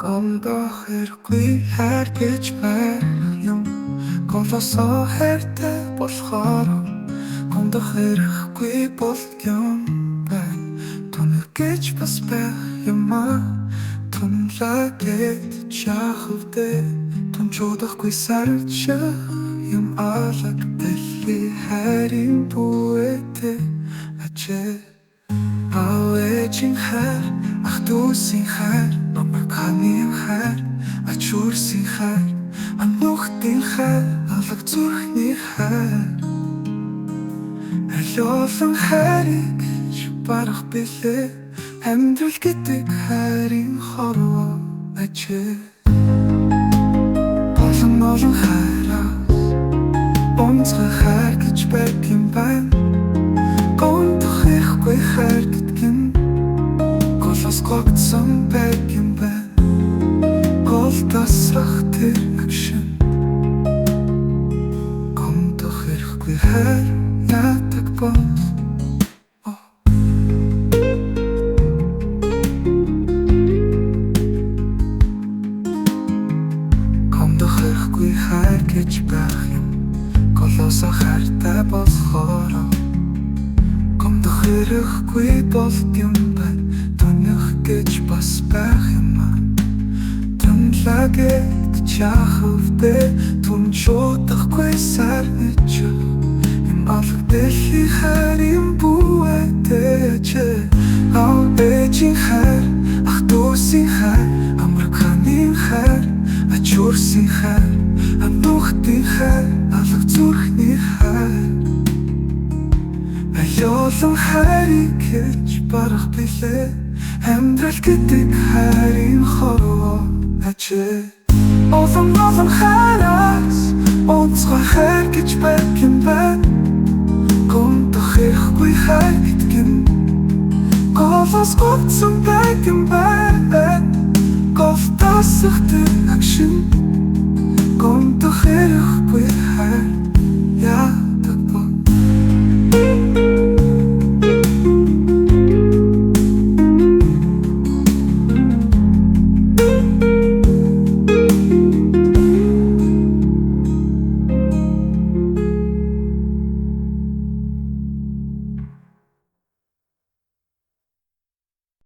Гомдох хэрэггүй хайр гэж байх юм. Голосоо хайртай болохоор гомдох хэрэггүй бол юм байна. Түнэг гэж бас байх юм аа. Түнлэгэд чахавдэ түнчудахгүй сарч юм алаг дэлхий хайрын бүэдэ ачээ. Авэжин хайр ах дүүсийн хайр номер канийн хайр ачуурсийн хайр анухтын хайр алаг зүрхний хайр алиолон хайрыг барах билээ амьдрал гэдэг хайрын хорвоо ачээ. Олон хайраас онцгой хайр гэж байх юм байна. Гомдох ихгүй хайр гэдэг нь голос гогдсон байх юм байна. Гол тасрах тэр агшин гомдох ихгүй хайр яадаг бол хайр гэж байх юм. Голосоо хайртай болохоор гомдох хэрэггүй болд юм байна. Түнэх гэж бас байх юм аа. Түнлэгэд чахавдэ түнчудахгүй сарнич юм алг дэлхий хайрын бүэдэ ачээ. Авэжин хайр ах дүүсийн хайр амраханын хайр ачуурсийн хайр анухтын хайр алаг зүрхний хайр алиолон хайрыг хэлж барах билээ амьдрал гэдэг хайрын хорвоо ачээ. Олон хайраас онцгой хайр гэж байх юм байна. Гомдох ихгүй хайр гэдэг нь голос гогдсон байх юм байна. Гол тасрах тэр агшин